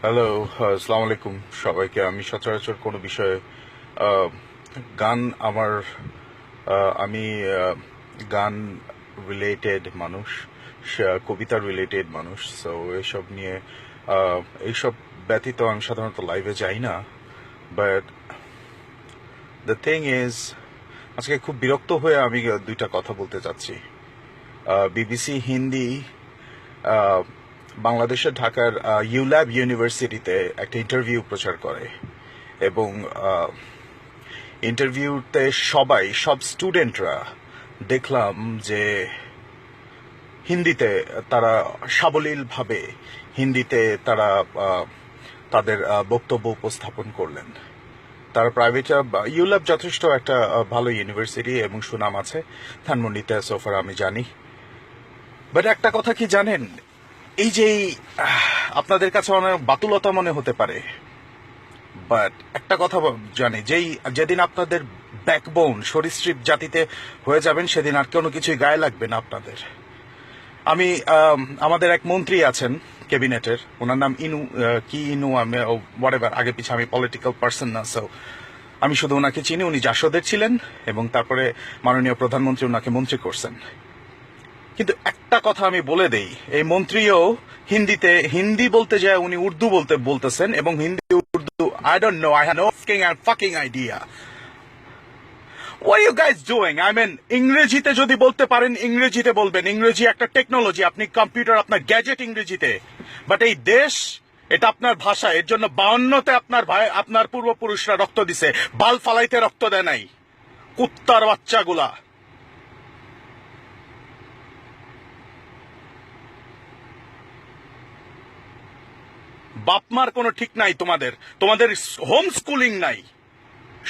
Hello, আসসালামু আলাইকুম সবাইকে। আমি সচরাচর কোনো বিষয়ে আহ, গান আমার আমি গান রিলেটেড মানুষ, কবিতা রিলেটেড মানুষ। সো এইসব নিয়ে আহ, এইসব ব্যতীত আমি সাধারণত লাইভে যাই না। বাট দ্য থিং ইজ, আজকে খুব বিরক্ত হয়ে আমি দুইটা কথা বলতে চাচ্ছি। বিবিসি হিন্দি আহ, বাংলাদেশের ঢাকার ইউল্যাব ইউনিভার্সিটিতে একটা ইন্টারভিউ প্রচার করে, এবং ইন্টারভিউতে সব স্টুডেন্টরা দেখলাম যে হিন্দিতে তারা সাবলীলভাবে হিন্দিতে তারা তাদের বক্তব্য উপস্থাপন করলেন। তারা প্রাইভেট, ইউল্যাব যথেষ্ট একটা ভালো ইউনিভার্সিটি এবং সুনাম আছে ধানমন্ডিতে, সোফার আমি জানি। বাট একটা কথা কি জানেন, এই যে আপনাদের কাছে অনেক বাতুলতা মনে হতে পারে, বাট একটা কথা জানি, যেদিন আপনাদের ব্যাকবোন সরীসৃপ জাতিতে হয়ে যাবেন, সেদিন আর কোনো কিছুই গায়ে লাগবে না আপনাদের। আমি আমাদের এক মন্ত্রী আছেন ক্যাবিনেটের, ওনার নাম ইনু, কি ইনু, আমি হোয়াটএভার, আগে পিছে আমি পলিটিক্যাল পার্সন না, সো আমি শুধু ওনাকে চিনি। উনি জাসদের ছিলেন এবং তারপরে মাননীয় প্রধানমন্ত্রী ওনাকে মন্ত্রী করছেন। কিন্তু একটা কথা আমি বলে দেই, এই মন্ত্রীও হিন্দি বলতে যায় উনি উর্দু বলতেছেন, এবং Hindi Urdu I don't know, I have no fucking idea. What are you guys doing? I mean, ইংরেজিতে যদি বলতে পারেন ইংরেজিতে বলবেন, ইংরেজি একটা টেকনোলজি, আপনি কম্পিউটার, আপনার গ্যাজেট ইংরেজিতে। বাট এই দেশ, এটা আপনার ভাষা, এর জন্য 52তে আপনার পূর্বপুরুষরা রক্ত দিছে, বাল ফালাইতে রক্ত দেয় নাই, কুত্তার বাচ্চাগুলা। বাপমার কোনো ঠিক নাই, তোমাদের হোম স্কুলিং নাই,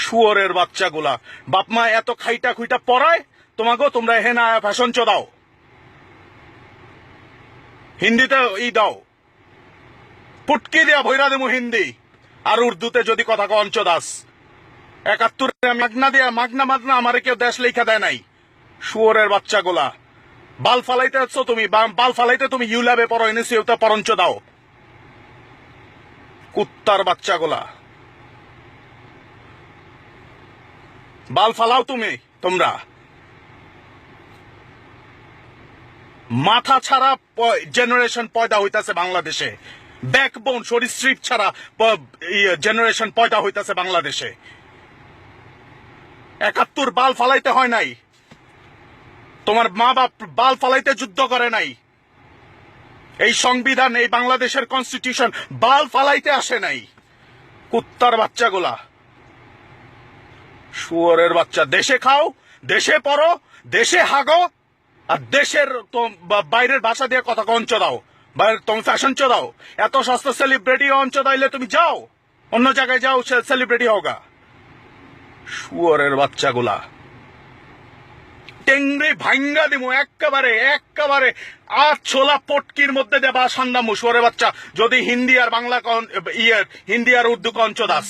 শুয়োরের বাচ্চাগুলা। বাপমা এত খাইটা খুইটা পড়ায় তোমরা হেনা ফ্যাশন দাও, হিন্দিতে দাও, পুটকি দিয়া ভৈরা দেবো হিন্দি। আর উর্দুতে যদি কথা কঞ্চ দাস, 71 মাগনা আমারে কেউ দেশ লেখা দেয় নাই, শুয়োরের বাচ্চাগুলা। বাল ফালাইতে আছো তুমি, বাল ফালাইতে তুমি ইউল্যাবে পড়ো, এনএসইউতে পরঞ্চ দাও, কুত্তার বাচ্চাগুলা। বাল ফালাও তোমরা মাথা ছাড়া জেনারেশন পয়দা হইতাছে বাংলাদেশে, ব্যাকবোন সরীসৃপ ছাড়া জেনারেশন পয়দা হইতাছে বাংলাদেশে। 71 বাল ফালাইতে হয় নাই, তোমার মা বাপ বাল ফালাইতে যুদ্ধ করে নাই, এই সংবিধান, এই বাংলাদেশের কনস্টিটিউশন বাল ফালাইতে আসে নাই, কুত্তার বাচ্চাগুলা, শুয়োরের বাচ্চা। দেশে খাও, দেশে পড়ো, দেশে হাগো, আর দেশের বাইরের ভাষা দিয়ে কথা অঞ্চ দাও, তুমি ফ্যাশন দাও। এত সস্তা সেলিব্রিটি অঞ্চ দাইলে তুমি যাও অন্য জায়গায়, যাও সেলিব্রিটি হোগা, শুয়োরের বাচ্চাগুলা। টেংরি ভাঙ্গা দিমু একেবারে আর ছোলা পটকির মধ্যে দেবা সান্দামু, শুয়োরের বাচ্চা, যদি হিন্দি আর বাংলা হিন্দি আর উর্দু কঞ্চ দাস,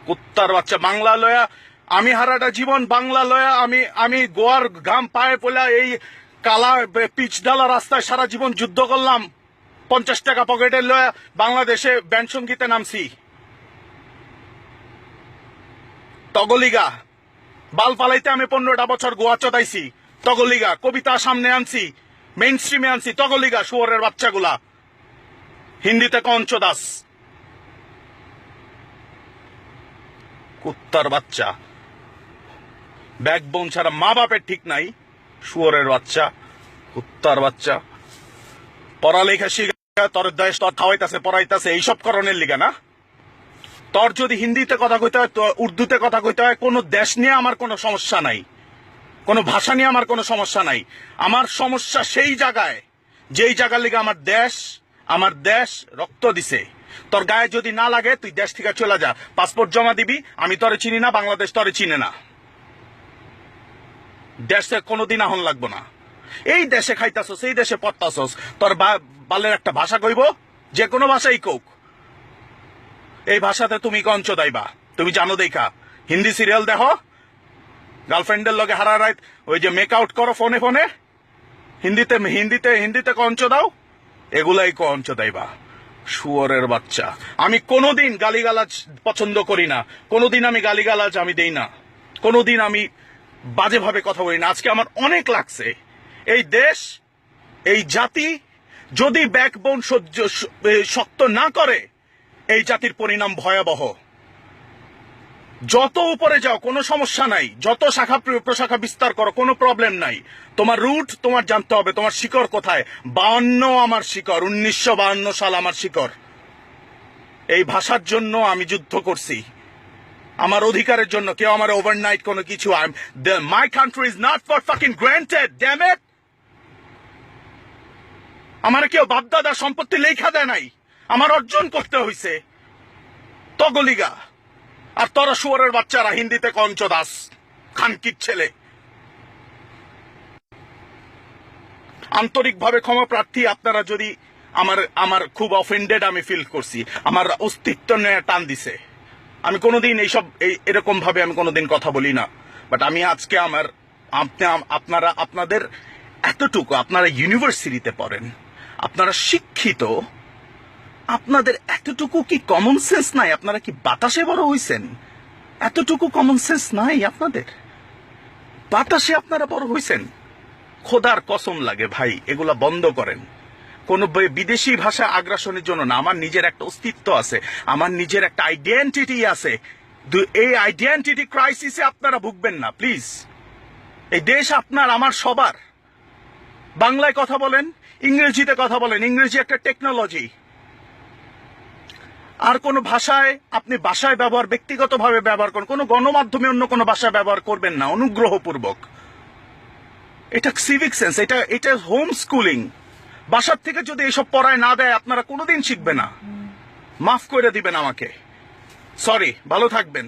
কুত্তার বাচ্চা। বাংলা লয়া আমি হারাটা জীবন, বাংলা লয়া আমি গোয়ার ঘাম পায়ে পড়লা, এই কালা পিচ ঢালা রাস্তায় সারা জীবন যুদ্ধ করলাম, 50 টাকা পকেটে লয়া বাংলাদেশে ব্যান্ড সঙ্গীতে নামছি। তগলিগা বাল ফালাইতে আমি 15টা বছর গোয়া চদাইছি, তগলিগা কবিতা সামনে আনছি, মেইন স্ট্রিমে আনছি, তগলিগা শুয়োরের বাচ্চাগুলা, হিন্দিতে কঞ্চ দাস, কুত্তার বাচ্চা। ব্যাকবোন ছাড়া মা বাপের ঠিক নাই, শুয়োরের বাচ্চা, কুত্তার বাচ্চা। পড়ালেখা শিখা, তোর দেশ তোর খাওয়াইতেছে পড়াইতেছে এইসব করণের লিগা না। তোর যদি হিন্দিতে কথা কইতে হয়, উর্দুতে কথা কইতে হয়, কোনো দেশ নিয়ে আমার কোনো সমস্যা নাই, কোনো ভাষা নিয়ে আমার কোনো সমস্যা নাই। আমার সমস্যা সেই জায়গায়, যেই জায়গার লিগে আমার দেশ রক্ত দিছে। তোর গায়ে যদি না লাগে তুই দেশ থেকে চলে যা, পাসপোর্ট জমা দিবি, আমি তোরে চিনি না, বাংলাদেশ তোরে চিনে না, দেশে কোনোদিন আহন লাগবো না। এই দেশে খাইতাছস, এই দেশে পড়তাছস, তোর বালের একটা ভাষা কইব, যে কোনো ভাষাই কোক, এই ভাষাতে তুমি কঞ্চ দাইবা। তুমি জানো দেখা, হিন্দি সিরিয়াল দেখো, গার্লফ্রেন্ডের লগে হারা রাত ওই যে মেক আউট করো ফোনে, হিন্দিতে হিন্দিতে হিন্দিতে কঞ্চ দাও, এগুলাই কঞ্চ দেবা শুয়োরের বাচ্চা। আমি কোনোদিন গালিগালাজ পছন্দ করি না, কোনোদিন আমি গালিগালাজ আমি দেই না, কোনোদিন আমি বাজেভাবে কথা বলি না। আজকে আমার অনেক লাগছে এই দেশ, এই জাতি যদি ব্যাকবোন শক্ত না করে, এই জাতির পরিণাম ভয়াবহ। যত উপরে যাও কোনো সমস্যা নাই, যত শাখা প্রশাখা বিস্তার করো কোনো প্রবলেম নাই, তোমার রুট তোমার জানতে হবে, তোমার শিকড় কোথায়। 52 আমার শিকড়, 1952 সাল আমার শিকড়। এই ভাষার জন্য আমি যুদ্ধ করছি, আমার অধিকারের জন্য। কেউ আমার ওভারনাইট কোনো কিছু, my country is not for fucking granted, damn it. আমার কেউ বাপদাদা সম্পত্তি লেখা দেয় নাই, আমার অর্জন করতে হইছে তগলিগা। আর তোরা শুয়োরের বাচ্চারা হিন্দিতে কঞ্চ দাস, খানকির ছেলে। আন্তরিকভাবে ক্ষমা প্রার্থী আপনারা যদি আমার খুব অফেন্ডেড আমি ফিল করছি, আমার অস্তিত্ব নিয়ে টান দিছে। আমি কোনোদিন এইসব এরকম ভাবে আমি কোনোদিন কথা বলি না, বাট আমি আজকে আপনারা আপনাদের এতটুকু, আপনারা ইউনিভার্সিটিতে পড়েন, আপনারা শিক্ষিত, আপনাদের এতটুকু কি কমন সেন্স নাই? আপনারা কি বাতাসে বড় হইছেন? এতটুকু কমন সেন্স নাই আপনাদের? বাতাসে আপনারা বড় হইছেন? খোদার কসম লাগে ভাই, এগুলা বন্ধ করেন। কোন বিদেশি ভাষা আগ্রাসনের জন্য না, আমার নিজের একটা অস্তিত্ব আছে, আমার নিজের একটা আইডেন্টিটি আছে। এই আইডেন্টিটি ক্রাইসিসে আপনারা ভুগবেন না প্লিজ। এই দেশ আপনার আমার সবার। বাংলায় কথা বলেন, ইংরেজিতে কথা বলেন, ইংরেজি একটা টেকনোলজি। আর কোন ভাষায় আপনি ভাষায় ব্যবহার ব্যক্তিগতভাবে ব্যবহার করেন, কোন গণমাধ্যমে অন্য কোন ভাষা ব্যবহার করবেন না অনুগ্রহপূর্বক। এটা সিভিক সেন্স, এটা হোম স্কুলিং। বাসার থেকে যদি এসব পড়ায় না দেয় আপনারা কোনোদিন শিখবে না। মাফ করে দিবেন আমাকে, সরি, ভালো থাকবেন।